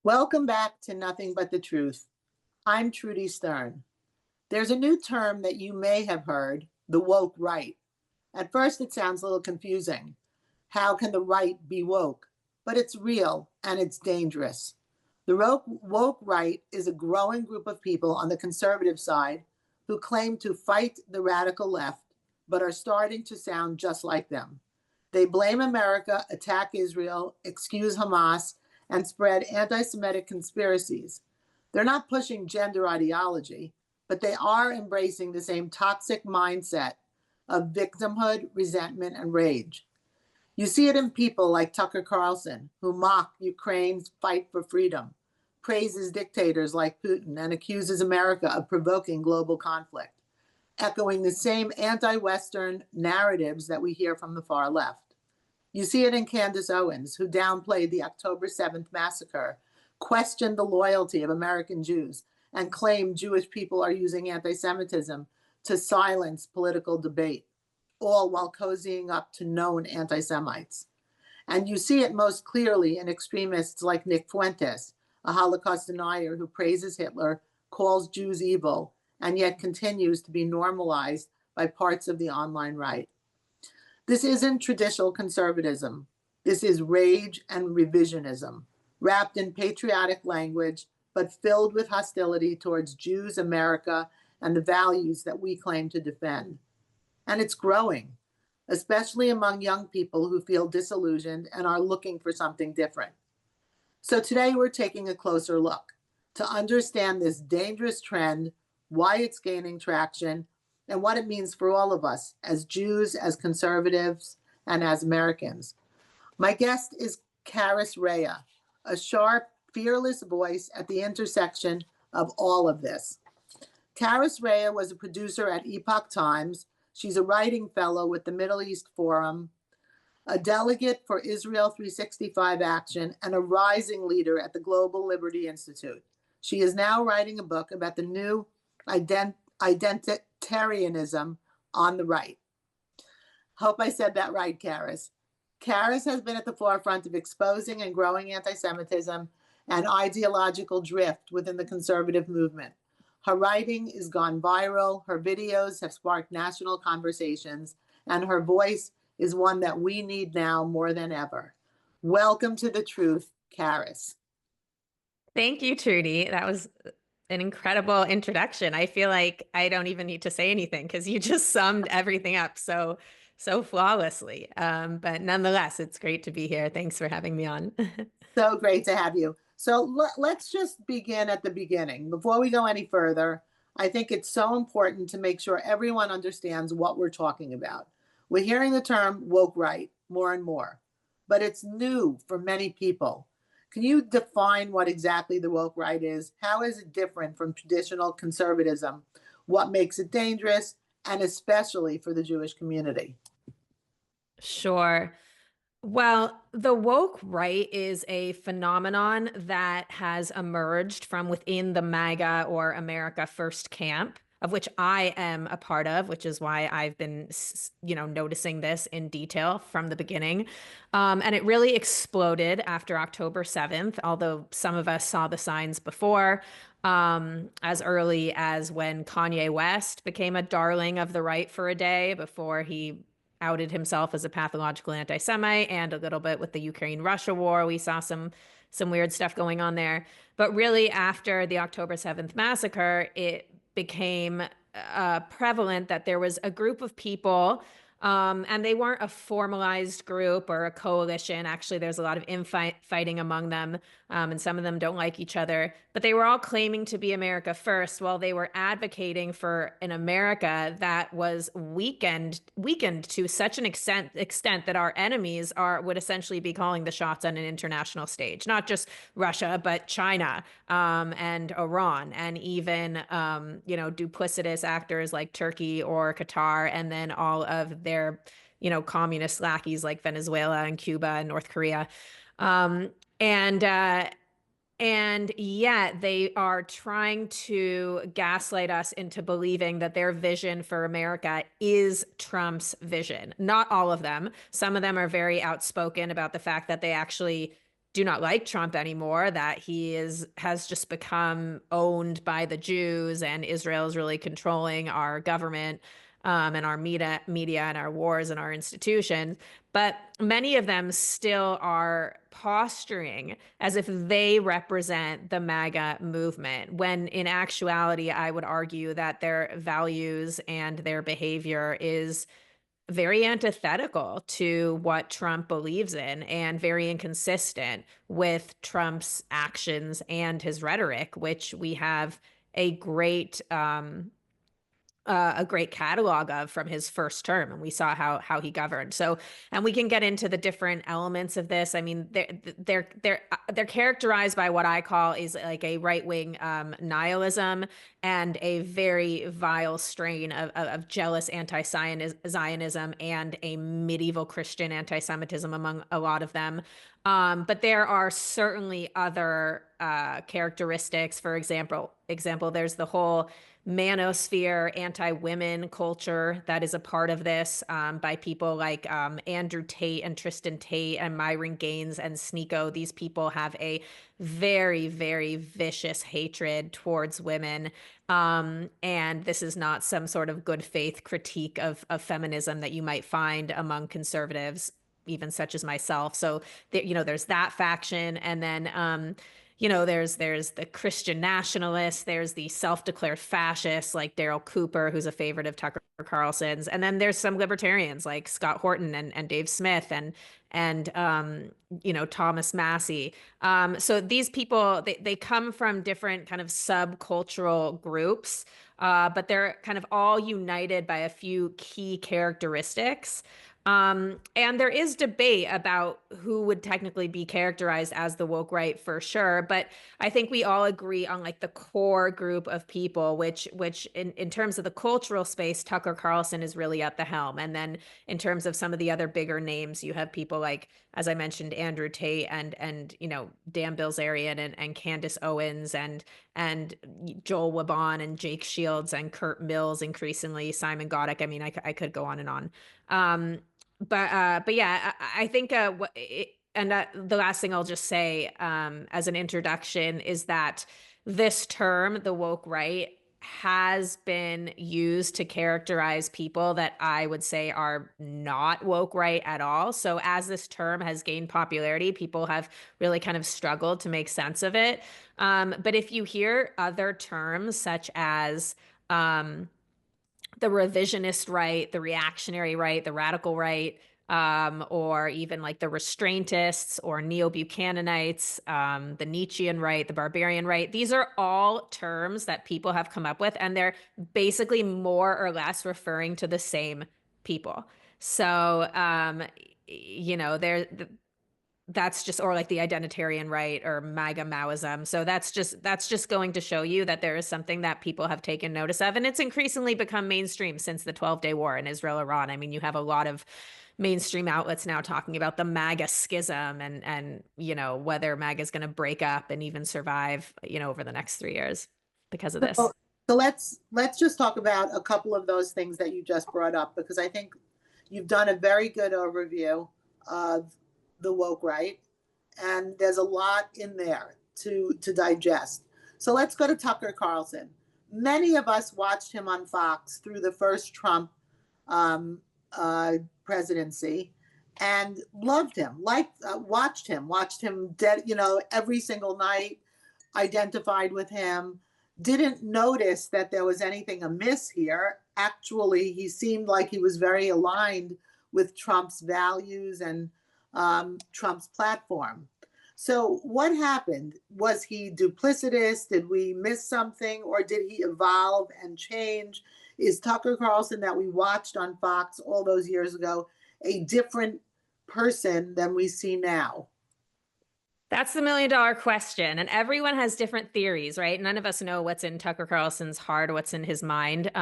Welcome back to Nothing But the Truth. I'm Trudy Stern. There's a new term that you may have heard, the woke right. At first, it sounds a little confusing. How can the right be woke? But it's real and it's dangerous. The woke right is a growing group of people on the conservative side who claim to fight the radical left, but are starting to sound just like them. They blame America, attack Israel, excuse Hamas, and spread anti-Semitic conspiracies. They're not pushing gender ideology, but they are embracing the same toxic mindset of victimhood, resentment, and rage. You see it in people like Tucker Carlson, who mock Ukraine's fight for freedom, praises dictators like Putin, and accuses America of provoking global conflict, echoing the same anti-Western narratives that we hear from the far left. You see it in Candace Owens, who downplayed the October 7th massacre, questioned the loyalty of American Jews, and claimed Jewish people are using anti-Semitism to silence political debate, all while cozying up to known anti-Semites. And you see it most clearly in extremists like Nick Fuentes, a Holocaust denier who praises Hitler, calls Jews evil, and yet continues to be normalized by parts of the online right. This isn't traditional conservatism. This is rage and revisionism, wrapped in patriotic language, but filled with hostility towards Jews, America, and the values that we claim to defend. And it's growing, especially among young people who feel disillusioned and are looking for something different. So today we're taking a closer look to understand this dangerous trend, why it's gaining traction, and what it means for all of us as Jews, as conservatives, and as Americans. My guest is Karys Rhea, a sharp, fearless voice at the intersection of all of this. Karys Rhea was a producer at Epoch Times. She's a writing fellow with the Middle East Forum, a delegate for Israel 365 Action, and a rising leader at the Global Liberty Institute. She is now writing a book about the new identitarianism on the right. Hope I said that right, Karys. Karys has been at the forefront of exposing and growing anti-Semitism and ideological drift within the conservative movement. Her writing has gone viral, her videos have sparked national conversations, and her voice is one that we need now more than ever. Welcome to the truth, Karys. Thank you, Trudy. That was an incredible introduction. I feel like I don't even need to say anything because you just summed everything up so flawlessly. But nonetheless, it's great to be here. Thanks for having me on. So great to have you. So let's just begin at the beginning. Before we go any further, I think it's so important to make sure everyone understands what we're talking about. We're hearing the term woke right more and more, but it's new for many people. Can you define what exactly the woke right is? How is it different from traditional conservatism? What makes it dangerous, and especially for the Jewish community? Sure. Well, the woke right is a phenomenon that has emerged from within the MAGA or America First camp, of which I am a part of, which is why I've been, noticing this in detail from the beginning. And it really exploded after October 7th, although some of us saw the signs before, as early as when Kanye West became a darling of the right for a day before he outed himself as a pathological anti-Semite, and a little bit with the Ukraine-Russia war. We saw some weird stuff going on there. But really, after the October 7th massacre, it became prevalent that there was a group of people, and they weren't a formalized group or a coalition. Actually, there's a lot of infighting among them, and some of them don't like each other. But they were all claiming to be America first, while they were advocating for an America that was weakened to such an extent that our enemies would essentially be calling the shots on an international stage, not just Russia, but China, and Iran, and even duplicitous actors like Turkey or Qatar, and then all of their communist lackeys like Venezuela and Cuba and North Korea. And yet they are trying to gaslight us into believing that their vision for America is Trump's vision. Not all of them. Some of them are very outspoken about the fact that they actually do not like Trump anymore, that he has just become owned by the Jews, and Israel is really controlling our government, and our media and our wars and our institutions. But many of them still are posturing as if they represent the MAGA movement, when in actuality, I would argue that their values and their behavior is very antithetical to what Trump believes in, and very inconsistent with Trump's actions and his rhetoric, which we have a great a great catalog of from his first term, and we saw how he governed. So, and we can get into the different elements of this. I mean, they're characterized by what I call is like a right wing nihilism, and a very vile strain of jealous anti-Zionism and a medieval Christian anti-Semitism among a lot of them. But there are certainly other characteristics. For example, there's the whole manosphere, anti-women culture that is a part of this, by people like Andrew Tate and Tristan Tate and Myron Gaines and Sneeko. These people have a very, very vicious hatred towards women. And this is not some sort of good faith critique of feminism that you might find among conservatives, even such as myself. So, there's that faction. And then, there's the Christian nationalists, there's the self-declared fascists like Daryl Cooper, who's a favorite of Tucker Carlson's, and then there's some libertarians like Scott Horton and Dave Smith and Thomas Massey. So these people, they come from different kind of subcultural groups, but they're kind of all united by a few key characteristics. And there is debate about who would technically be characterized as the woke right, for sure. But I think we all agree on like the core group of people, which in terms of the cultural space, Tucker Carlson is really at the helm. And then in terms of some of the other bigger names, you have people like, as I mentioned, Andrew Tate and Dan Bilzerian and Candace Owens and Joel Wabon and Jake Shields and Kurt Mills, increasingly Simon Godek. I mean, I could go on and on. But yeah, I think the last thing I'll just say, as an introduction, is that this term, the woke right, has been used to characterize people that I would say are not woke right at all. So as this term has gained popularity, people have really kind of struggled to make sense of it. But if you hear other terms such as the revisionist right, the reactionary right, the radical right, or even like the restraintists or neo-Buchananites, the Nietzschean right, the barbarian right. These are all terms that people have come up with, and they're basically more or less referring to the same people. So, that's just, or like the identitarian right or MAGA Maoism. So that's just going to show you that there is something that people have taken notice of, and it's increasingly become mainstream since the 12-day war in Israel-Iran. I mean, you have a lot of mainstream outlets now talking about the MAGA schism and whether MAGA is going to break up and even survive over the next 3 years because of So, this. so let's just talk about a couple of those things that you just brought up, because I think you've done a very good overview of the woke right, and there's a lot in there to digest. So let's go to Tucker Carlson. Many of us watched him on Fox through the first Trump presidency, and loved him, watched him every single night, identified with him, didn't notice that there was anything amiss here. Actually, he seemed like he was very aligned with Trump's values and Trump's platform. So what happened? Was he duplicitous? Did we miss something? Or did he evolve and change? Is Tucker Carlson that we watched on Fox all those years ago a different person than we see now? That's the million-dollar question. And everyone has different theories, right? None of us know what's in Tucker Carlson's heart, what's in his mind.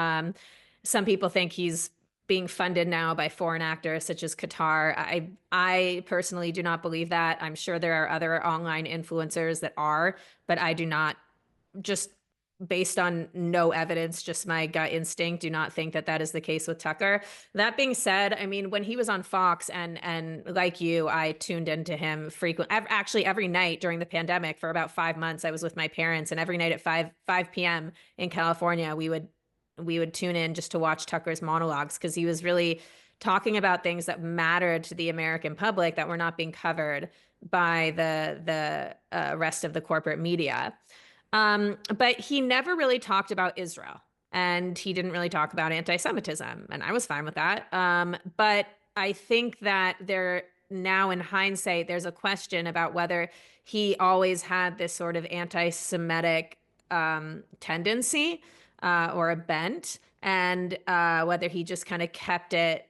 Some people think he's being funded now by foreign actors such as Qatar. I personally do not believe that. I'm sure there are other online influencers that are, but I do not. Just based on no evidence, just my gut instinct, do not think that that is the case with Tucker. That being said, I mean, when he was on Fox, and like you, I tuned into him frequently. Actually, every night during the pandemic for about 5 months, I was with my parents, and every night at 5 p.m. in California, we would tune in just to watch Tucker's monologues, because he was really talking about things that mattered to the American public that were not being covered by the rest of the corporate media. But he never really talked about Israel, and he didn't really talk about anti-Semitism, and I was fine with that. But I think that there now, in hindsight, there's a question about whether he always had this sort of anti-Semitic tendency or a bent, and whether he just kind of kept it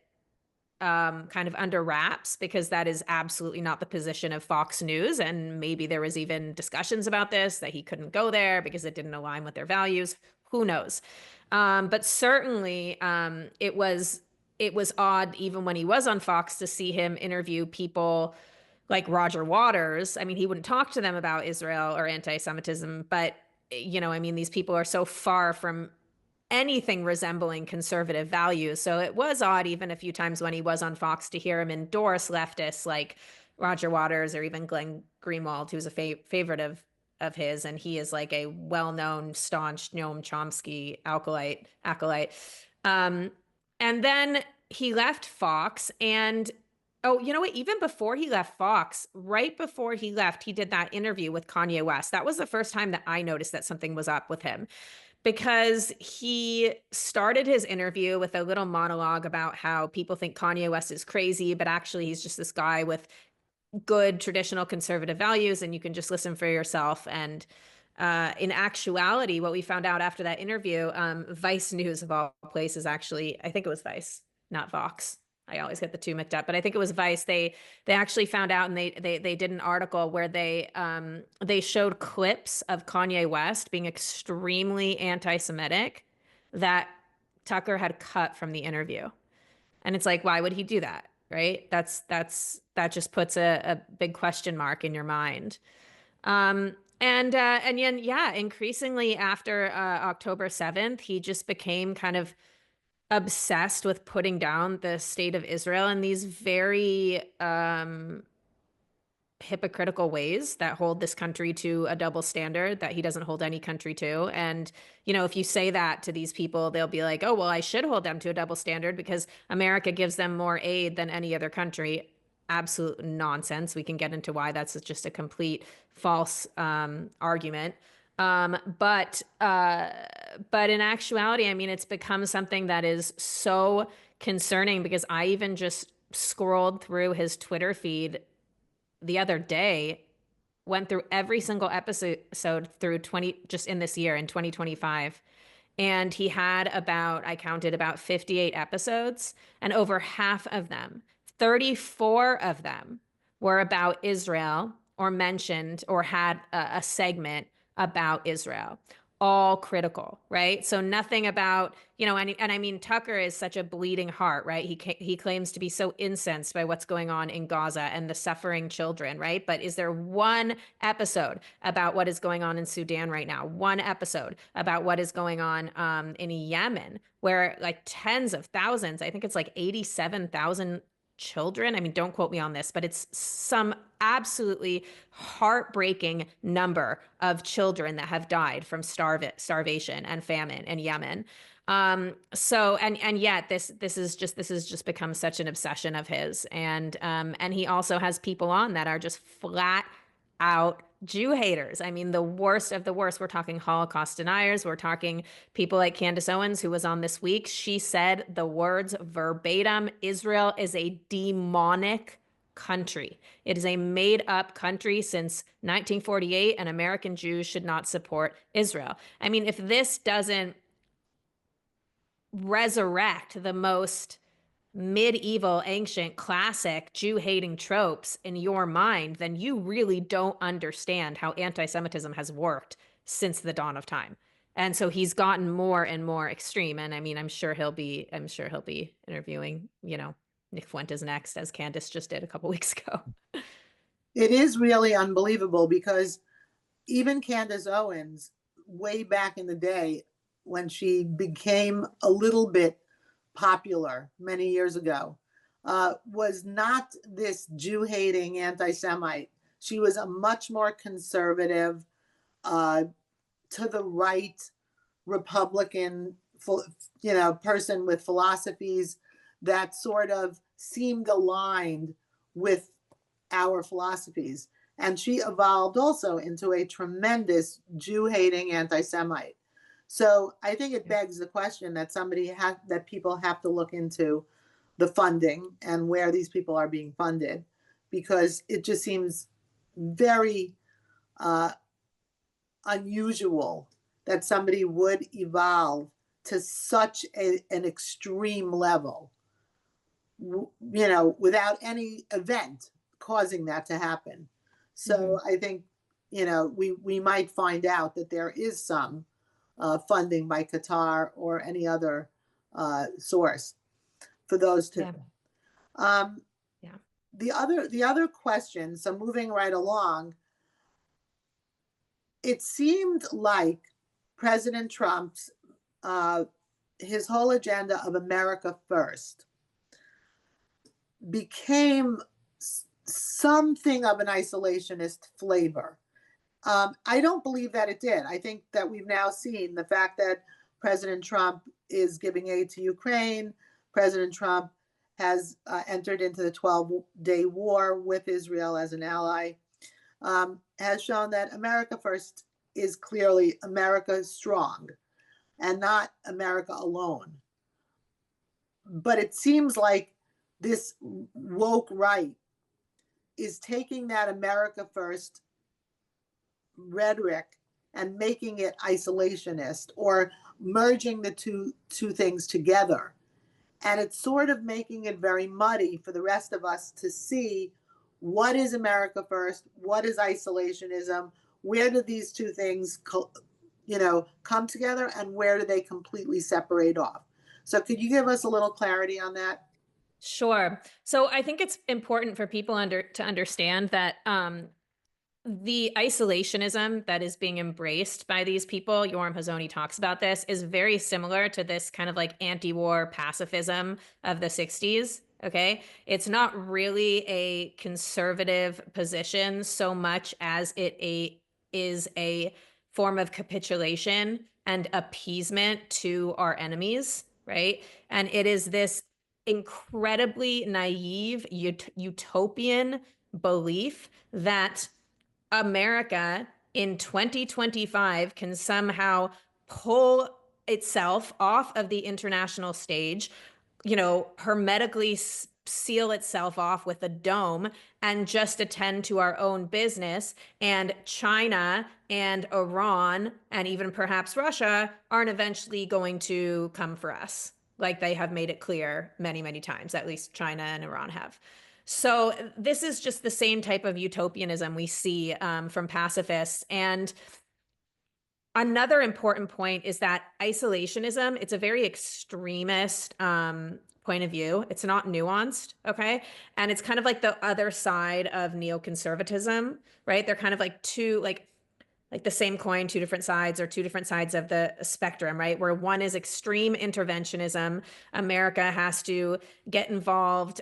kind of under wraps, because that is absolutely not the position of Fox News. And maybe there was even discussions about this, that he couldn't go there because it didn't align with their values. Who knows? But certainly it was odd, even when he was on Fox, to see him interview people like Roger Waters. I mean, he wouldn't talk to them about Israel or anti-Semitism, but I mean, these people are so far from anything resembling conservative values. So it was odd, even a few times when he was on Fox, to hear him endorse leftists like Roger Waters or even Glenn Greenwald, who's a favorite of his, and he is like a well-known staunch Noam Chomsky acolyte. Um, and then he left Fox, and oh, you know what? Even before he left Fox, right before he left, he did that interview with Kanye West. That was the first time that I noticed that something was up with him, because he started his interview with a little monologue about how people think Kanye West is crazy, but actually he's just this guy with good traditional conservative values, and you can just listen for yourself. And in actuality, what we found out after that interview, Vice News of all places, actually, I think it was Vice, not Vox. I always get the two mixed up, but I think it was Vice. They actually found out, and they did an article where they showed clips of Kanye West being extremely anti-Semitic that Tucker had cut from the interview. And it's like, why would he do that? Right? That just puts a big question mark in your mind. And yeah, increasingly after October 7th, he just became kind of obsessed with putting down the state of Israel in these very hypocritical ways that hold this country to a double standard that he doesn't hold any country to. And, if you say that to these people, they'll be like, oh, well, I should hold them to a double standard because America gives them more aid than any other country. Absolute nonsense. We can get into why that's just a complete false argument. But in actuality, I mean, it's become something that is so concerning, because I even just scrolled through his Twitter feed the other day, went through every single episode through 20, just in this year, in 2025. And he had I counted about 58 episodes, and over half of them, 34 of them, were about Israel, or mentioned or had a segment about Israel. All critical, right? So nothing about, and I mean, Tucker is such a bleeding heart, right? He claims to be so incensed by what's going on in Gaza and the suffering children, right? But is there one episode about what is going on in Sudan right now? One episode about what is going on in Yemen, where like tens of thousands, I think it's like 87,000 children. I mean, don't quote me on this, but it's some absolutely heartbreaking number of children that have died from starvation and famine in Yemen. And yet this has just become such an obsession of his. And he also has people on that are just flat out Jew haters. I mean, the worst of the worst. We're talking Holocaust deniers. We're talking people like Candace Owens, who was on this week. She said the words verbatim: Israel is a demonic country. It is a made up country since 1948, and American Jews should not support Israel. I mean, if this doesn't resurrect the most medieval, ancient, classic Jew-hating tropes in your mind, then you really don't understand how anti-Semitism has worked since the dawn of time. And so he's gotten more and more extreme. And I mean, I'm sure he'll be interviewing, Nick Fuentes next, as Candace just did a couple weeks ago. It is really unbelievable, because even Candace Owens way back in the day when she became a little bit popular many years ago, was not this Jew hating anti Semite. She was a much more conservative, to the right Republican, person with philosophies that sort of seemed aligned with our philosophies. And she evolved also into a tremendous Jew hating anti Semite. So I think it begs the question that that people have to look into the funding and where these people are being funded, because it just seems very unusual that somebody would evolve to such an extreme level, without any event causing that to happen. So I think, we might find out that there is some funding by Qatar or any other source for those two. Um, Yeah. the other question, so moving right along, it seemed like President Trump's his whole agenda of America first became something of an isolationist flavor. I don't believe that it did. I think that we've now seen the fact that President Trump is giving aid to Ukraine. President Trump has entered into the 12-day war with Israel as an ally, has shown that America first is clearly America strong and not America alone. But it seems like this woke right is taking that America first rhetoric and making it isolationist, or merging the two things together. And it's sort of making it very muddy for the rest of us to see what is America first, what is isolationism, where do these two things come together, and where do they completely separate off. So could you give us a little clarity on that? Sure. So I think it's important for people to understand that the isolationism that is being embraced by these people, Yoram Hazony talks about this, is very similar to this kind of like anti-war pacifism of the 60s. Okay. It's not really a conservative position so much as is a form of capitulation and appeasement to our enemies. Right. And it is this incredibly naive utopian belief that America in 2025 can somehow pull itself off of the international stage, hermetically seal itself off with a dome and just attend to our own business. And China and Iran and even perhaps Russia aren't eventually going to come for us, like they have made it clear many, many times, at least China and Iran have. So this is just the same type of utopianism we see from pacifists. And another important point is that isolationism, it's a very extremist point of view. It's not nuanced, okay? And it's kind of like the other side of neoconservatism, right? They're kind of like like the same coin, two different sides, or two different sides of the spectrum, right? Where one is extreme interventionism. America has to get involved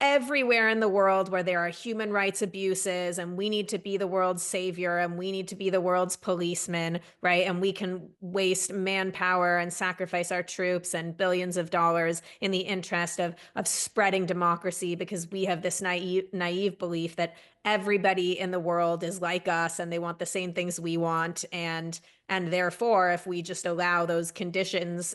everywhere in the world where there are human rights abuses, and we need to be the world's savior, and we need to be the world's policeman, right? And we can waste manpower and sacrifice our troops and billions of dollars in the interest of spreading democracy, because we have this naive belief that everybody in the world is like us and they want the same things we want, and therefore if we just allow those conditions,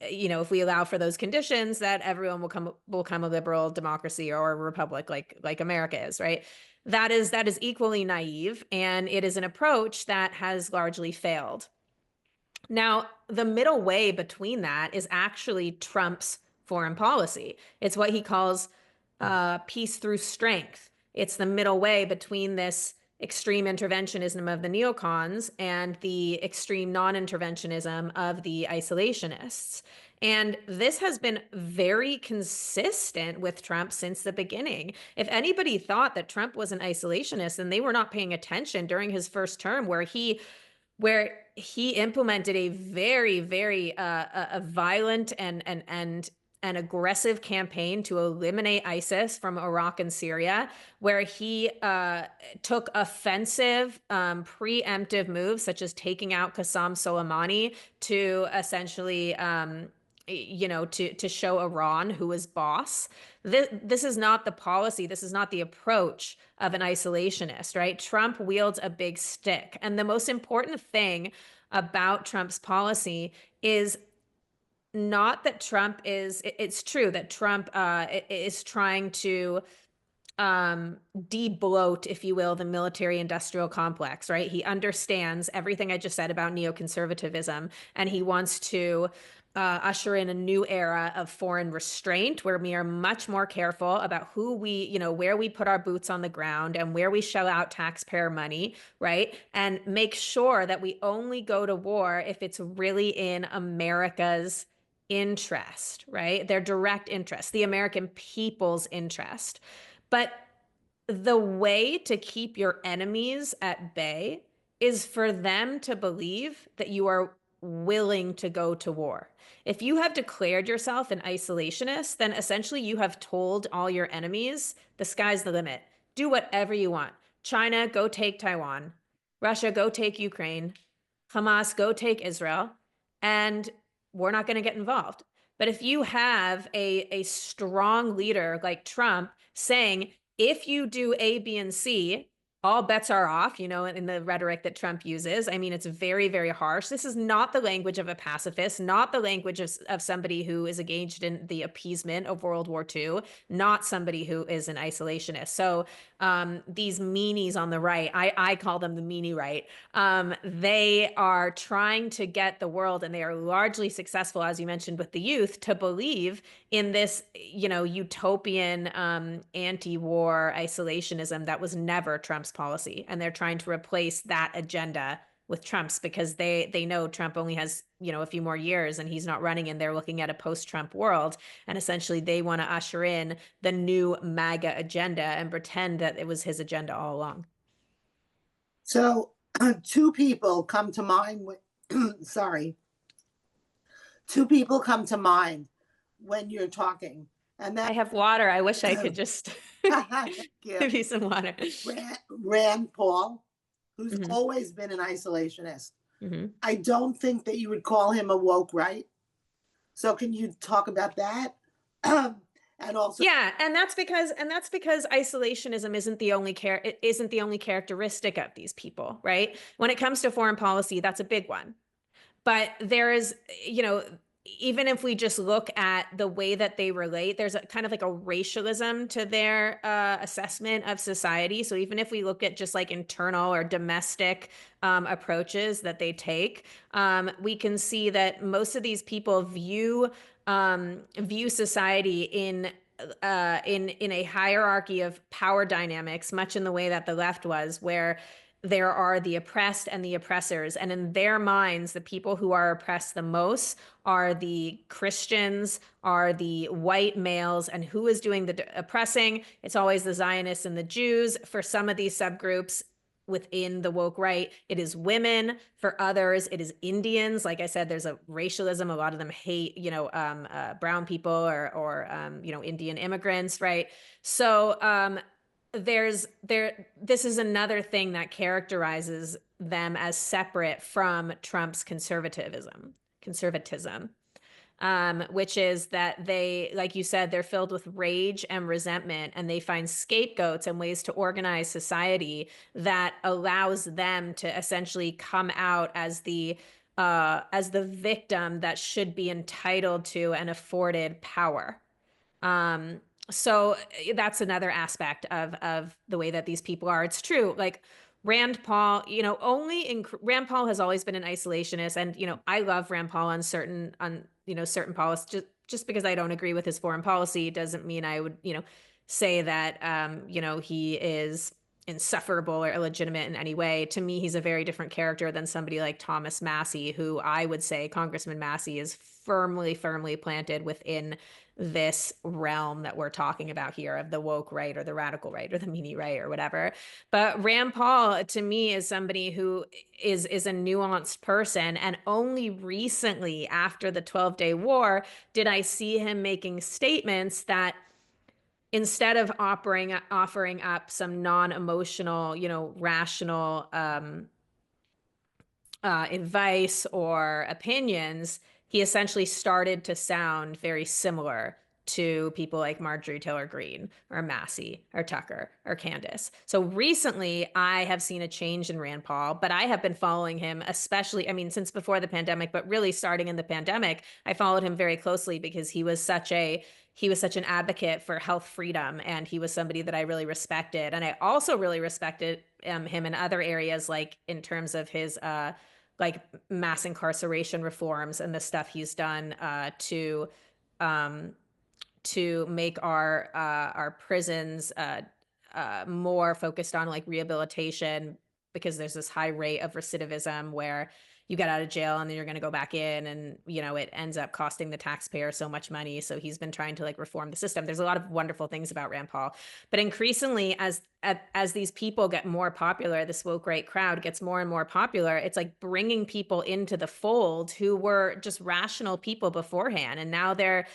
if we allow for those conditions, that everyone will come a liberal democracy or a republic like America is, right? That is equally naive, and it is an approach that has largely failed. Now, the middle way between that is actually Trump's foreign policy. It's what he calls peace through strength. It's the middle way between this extreme interventionism of the neocons and the extreme non-interventionism of the isolationists. And this has been very consistent with Trump since the beginning. If anybody thought that Trump was an isolationist, then they were not paying attention during his first term, where he implemented a very, very a violent and aggressive campaign to eliminate ISIS from Iraq and Syria, where he took offensive, preemptive moves, such as taking out Qasem Soleimani to essentially, to show Iran who was boss. This is not the policy. This is not the approach of an isolationist, right? Trump wields a big stick. And the most important thing about Trump's policy is not that Trump is, it's true that Trump is trying to de-bloat, if you will, the military industrial complex, right? He understands everything I just said about neoconservatism, and he wants to usher in a new era of foreign restraint where we are much more careful about who we, where we put our boots on the ground and where we shell out taxpayer money, right? And make sure that we only go to war if it's really in America's interest, right? Their direct interest, the American people's interest. But the way to keep your enemies at bay is for them to believe that you are willing to go to war. If you have declared yourself an isolationist, then essentially you have told all your enemies, the sky's the limit. Do whatever you want. China, go take Taiwan. Russia, go take Ukraine. Hamas, go take Israel. And we're not going to get involved. But if you have a strong leader like Trump saying, if you do A, B, and C, all bets are off, in the rhetoric that Trump uses. I mean, it's very, very harsh. This is not the language of a pacifist, not the language of somebody who is engaged in the appeasement of World War II, not somebody who is an isolationist. So these meanies on the right, I call them the meanie right, they are trying to get the world, and they are largely successful, as you mentioned, with the youth, to believe in this, utopian anti-war isolationism that was never Trump's policy. And they're trying to replace that agenda with Trump's because they know Trump only has, a few more years and he's not running, and they're looking at a post-Trump world. And essentially they want to usher in the new MAGA agenda and pretend that it was his agenda all along. So two people come to mind sorry. Two people come to mind when you're talking. And that I have water. I wish I could just give you some water. Rand Paul, who's Mhm. always been an isolationist. Mhm. I don't think that you would call him a woke right. So can you talk about that? And also, Yeah, and that's because isolationism isn't the only characteristic of these people, right? When it comes to foreign policy, that's a big one. But there is, even if we just look at the way that they relate, there's a kind of like a racialism to their assessment of society. So even if we look at just like internal or domestic approaches that they take, we can see that most of these people view society in a hierarchy of power dynamics, much in the way that the left was, where there are the oppressed and the oppressors. And in their minds, the people who are oppressed the most are the Christians, are the white males. And who is doing the oppressing? It's always the Zionists and the Jews. For some of these subgroups within the woke right, it is women. For others, it is Indians. Like I said, there's a racialism. A lot of them hate, brown people or Indian immigrants, right? So this is another thing that characterizes them as separate from Trump's conservatism, which is that they, like you said, they're filled with rage and resentment, and they find scapegoats and ways to organize society that allows them to essentially come out as the victim that should be entitled to and afforded power. Um, so that's another aspect of the way that these people are. It's true. Like Rand Paul, Rand Paul has always been an isolationist, and I love Rand Paul on certain policies. Just because I don't agree with his foreign policy doesn't mean I would say that he is insufferable or illegitimate in any way. To me, he's a very different character than somebody like Thomas Massie, who I would say Congressman Massie is firmly, firmly planted within this realm that we're talking about here of the woke right or the radical right or the meanie right or whatever. But Rand Paul, to me, is somebody who is a nuanced person. And only recently, after the 12-day war, did I see him making statements that instead of offering up some non-emotional, rational advice or opinions, he essentially started to sound very similar to people like Marjorie Taylor Greene or Massey or Tucker or Candace. So recently I have seen a change in Rand Paul, but I have been following him, especially, I mean, since before the pandemic, but really starting in the pandemic, I followed him very closely because he was such an advocate for health freedom, and he was somebody that I really respected. And I also really respected him in other areas, like in terms of his like mass incarceration reforms and the stuff he's done um, to make our prisons more focused on like rehabilitation, because there's this high rate of recidivism where you get out of jail and then you're going to go back in, and it ends up costing the taxpayer so much money. So he's been trying to like reform the system. There's a lot of wonderful things about Rand Paul, but increasingly as these people get more popular, this woke right crowd gets more and more popular, it's like bringing people into the fold who were just rational people beforehand, and now they're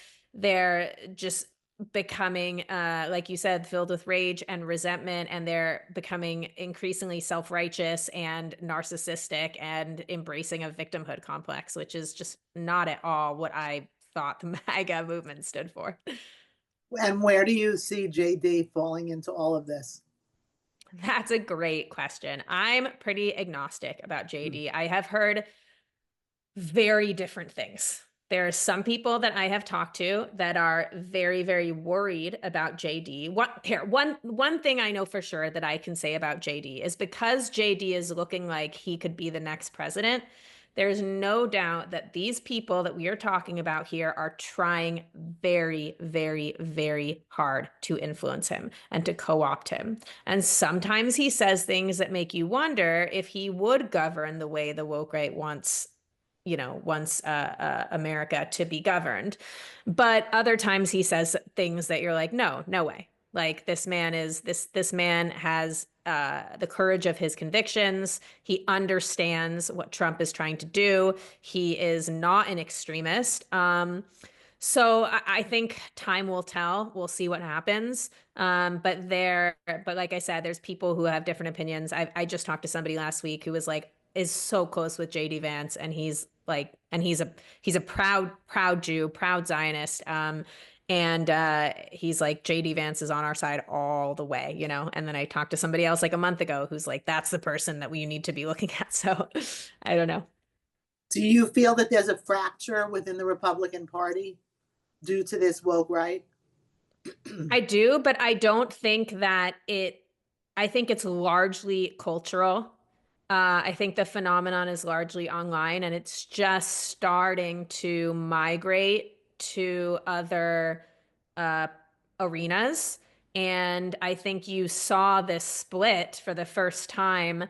just becoming like you said, filled with rage and resentment, and they're becoming increasingly self-righteous and narcissistic and embracing a victimhood complex, which is just not at all what I thought the MAGA movement stood for. And where do you see JD falling into all of this? That's a great question. I'm pretty agnostic about JD. I have heard very different things. There are some people that I have talked to that are very, very worried about JD. One thing I know for sure that I can say about JD is, because JD is looking like he could be the next president, there's no doubt that these people that we are talking about here are trying very, very, very hard to influence him and to co-opt him. And sometimes he says things that make you wonder if he would govern the way the woke right wants America to be governed. But other times he says things that you're like, no, no way. Like, this man has the courage of his convictions. He understands what Trump is trying to do. He is not an extremist. So I think time will tell. We'll see what happens. But like I said, there's people who have different opinions. I just talked to somebody last week who was like, is so close with JD Vance, and he's a proud Jew, proud Zionist. And he's like, JD Vance is on our side all the way, And then I talked to somebody else like a month ago who's like, that's the person that we need to be looking at. So I don't know. Do you feel that there's a fracture within the Republican Party due to this woke right? I do, but I don't think that I think it's largely cultural. I think the phenomenon is largely online, and it's just starting to migrate to other uh, arenas. And I think you saw this split for the first time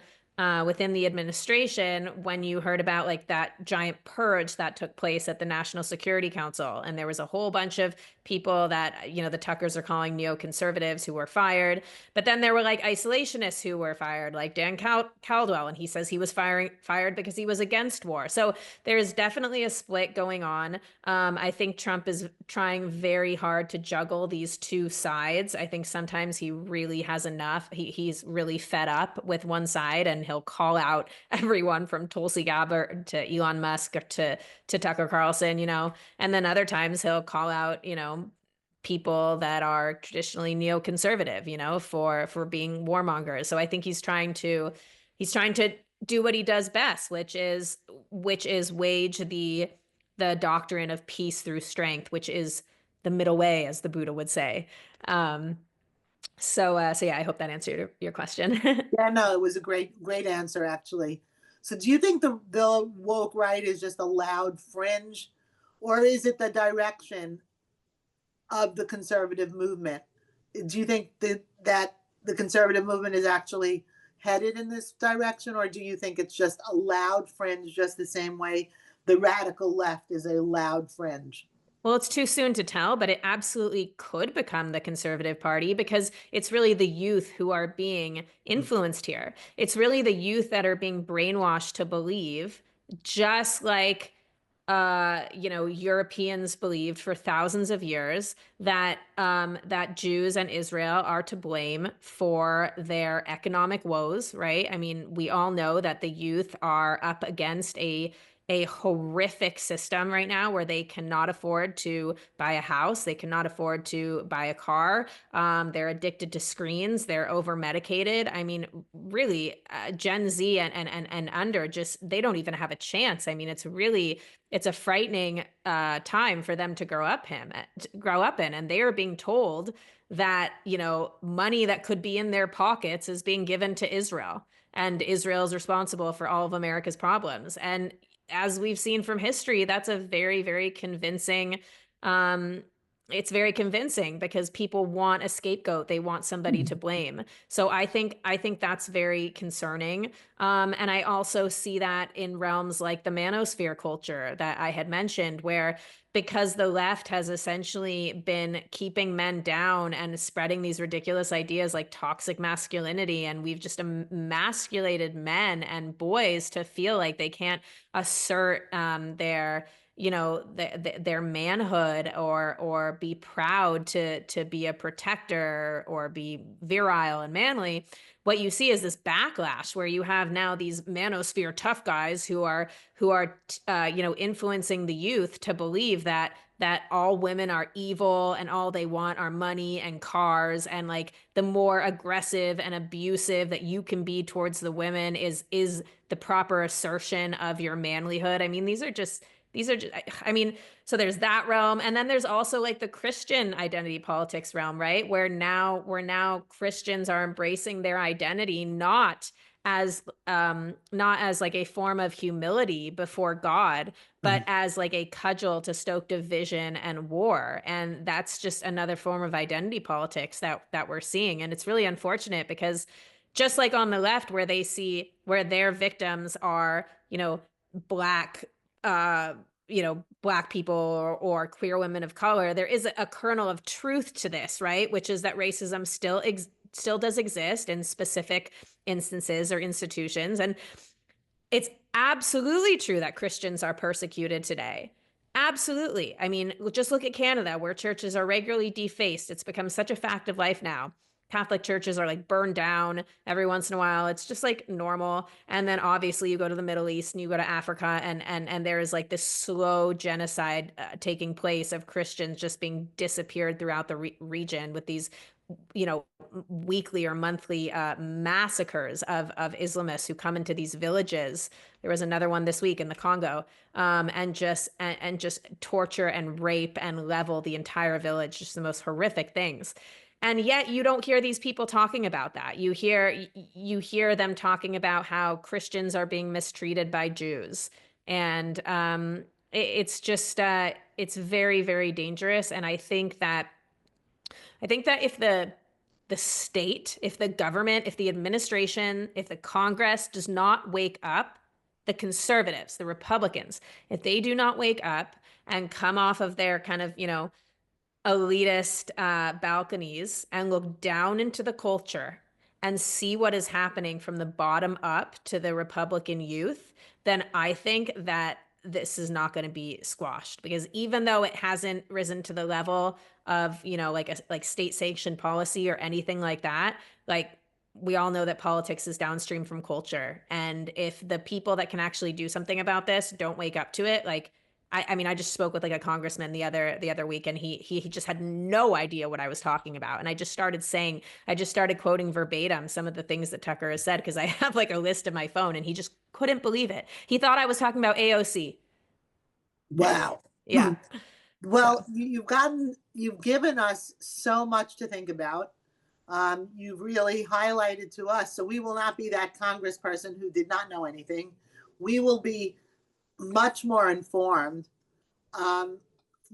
within the administration when you heard about like that giant purge that took place at the National Security Council. And there was a whole bunch of people that, the Tuckers are calling neoconservatives who were fired. But then there were like isolationists who were fired, like Dan Caldwell. And he says he was fired because he was against war. So there's definitely a split going on. I think Trump is trying very hard to juggle these two sides. I think sometimes he really has enough. He's really fed up with one side, and he'll call out everyone from Tulsi Gabbard to Elon Musk to Tucker Carlson, and then other times he'll call out, people that are traditionally neoconservative, for being warmongers. So I think he's trying to do what he does best, which is wage the doctrine of peace through strength, which is the middle way, as the Buddha would say. So yeah, I hope that answered your question. Yeah, no, it was a great answer, actually. So do you think the woke right is just a loud fringe, or is it the direction of the conservative movement? Do you think that the conservative movement is actually headed in this direction, or do you think it's just a loud fringe, just the same way the radical left is a loud fringe? Well, it's too soon to tell, but it absolutely could become the conservative party because it's really the youth who are being influenced here. It's really the youth that are being brainwashed to believe, just like Europeans believed for thousands of years that Jews and Israel are to blame for their economic woes, right? I mean, we all know that the youth are up against a horrific system right now where they cannot afford to buy a house, they cannot afford to buy a car. They're addicted to screens, they're over medicated. I mean, really, Gen Z and under, just they don't even have a chance. I mean, it's a frightening time for them to grow up in, and they are being told that money that could be in their pockets is being given to Israel, and Israel is responsible for all of America's problems. And as we've seen from history, that's a very, very convincing. It's very convincing because people want a scapegoat. They want somebody to blame. So I think that's very concerning. And I also see that in realms like the manosphere culture that I had mentioned, where because the left has essentially been keeping men down and spreading these ridiculous ideas like toxic masculinity, and we've just emasculated men and boys to feel like they can't assert their manhood or be proud to be a protector or be virile and manly. What you see is this backlash where you have now these manosphere tough guys who are influencing the youth to believe that all women are evil and all they want are money and cars, and like the more aggressive and abusive that you can be towards the women is the proper assertion of your manlyhood. I mean, I mean, so there's that realm, and then there's also like the Christian identity politics realm, right? Where now Christians are embracing their identity not as like a form of humility before God, but as like a cudgel to stoke division and war. And that's just another form of identity politics that we're seeing. And it's really unfortunate because just like on the left, where their victims are, black black people or queer women of color, there is a kernel of truth to this, right? Which is that racism still does exist in specific instances or institutions. And it's absolutely true that Christians are persecuted today. Absolutely. I mean, just look at Canada, where churches are regularly defaced. It's become such a fact of life now. Catholic churches are like burned down every once in a while. It's just like normal. And then obviously you go to the Middle East and you go to Africa, and there is like this slow genocide taking place of Christians just being disappeared throughout the region with these weekly or monthly massacres of Islamists who come into these villages. There was another one this week in the Congo, and just torture and rape and level the entire village. Just the most horrific things. And yet you don't hear these people talking about that. You hear them talking about how Christians are being mistreated by Jews, and it's just it's very, very dangerous. And I think that if the state, if the government, if the administration, if the Congress does not wake up, the conservatives, the Republicans, if they do not wake up and come off of their kind of, elitist balconies and look down into the culture and see what is happening from the bottom up to the Republican youth, then I think that this is not going to be squashed, because even though it hasn't risen to the level of like state sanctioned policy or anything like that, like we all know that politics is downstream from culture, and if the people that can actually do something about this don't wake up to it, like I mean, I just spoke with like a congressman the other week, and he just had no idea what I was talking about. And I just started quoting verbatim some of the things that Tucker has said, because I have like a list in my phone, and he just couldn't believe it. He thought I was talking about AOC. Wow. Yeah. So Well, you've given us so much to think about. You've really highlighted to us. So we will not be that congressperson who did not know anything. We will be much more informed. Um,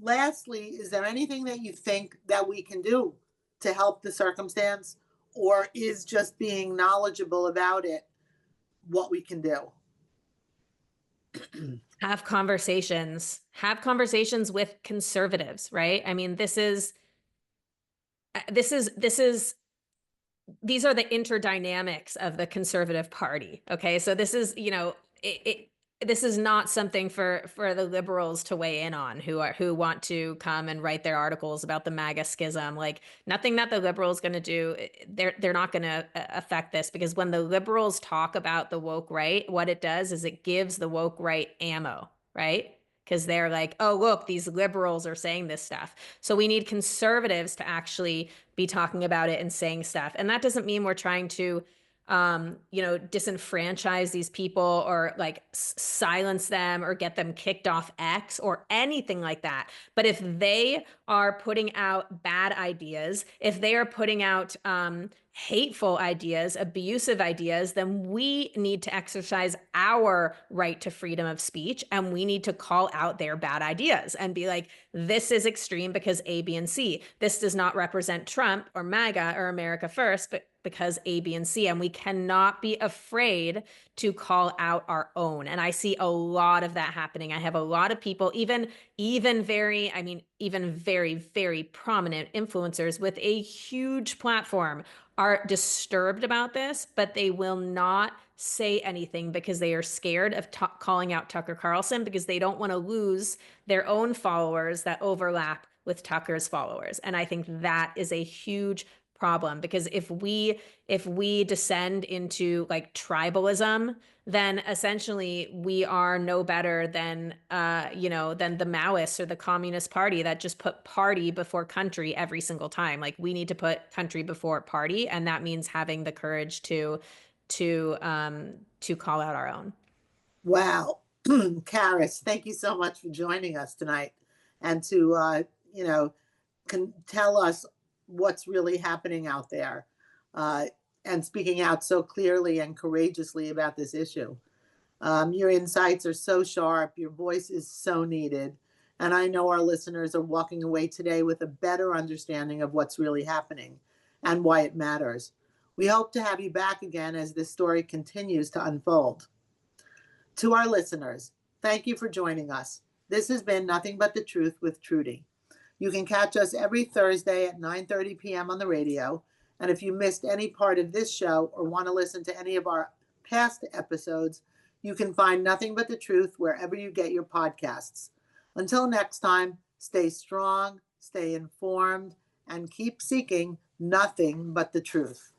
Lastly, is there anything that you think that we can do to help the circumstance, or is just being knowledgeable about it what we can do? Have conversations with conservatives, right? I mean, this is these are the interdynamics of the conservative party. Okay. So this is, this is not something for the liberals to weigh in on who want to come and write their articles about the MAGA schism. Like nothing that the liberals going to do, they're not going to affect this, because when the liberals talk about the woke right, what it does is it gives the woke right ammo, right? Because they're like, oh, look, these liberals are saying this stuff. So we need conservatives to actually be talking about it and saying stuff. And that doesn't mean we're trying to disenfranchise these people or like silence them or get them kicked off X or anything like that. But if they are putting out bad ideas, if they are putting out hateful ideas, abusive ideas, then we need to exercise our right to freedom of speech, and we need to call out their bad ideas and be like, this is extreme because A, B, and C. This does not represent Trump or MAGA or America First, but because A, B, and C. And we cannot be afraid to call out our own. And I see a lot of that happening. I have a lot of people, even very, very prominent influencers with a huge platform are disturbed about this, but they will not say anything because they are scared of calling out Tucker Carlson, because they don't want to lose their own followers that overlap with Tucker's followers. And I think that is a huge problem, because if we descend into like tribalism, then essentially we are no better than than the Maoists or the Communist Party that just put party before country every single time. Like we need to put country before party, and that means having the courage to call out our own. Wow. Karys, thank you so much for joining us tonight and to, can tell us what's really happening out there and speaking out so clearly and courageously about this issue. Your insights are so sharp. Your voice is so needed. And I know our listeners are walking away today with a better understanding of what's really happening and why it matters. We hope to have you back again as this story continues to unfold. To our listeners, thank you for joining us. This has been Nothing But the Truth with Trudy. You can catch us every Thursday at 9:30 p.m. on the radio. And if you missed any part of this show or want to listen to any of our past episodes, you can find Nothing But the Truth wherever you get your podcasts. Until next time, stay strong, stay informed, and keep seeking nothing but the truth.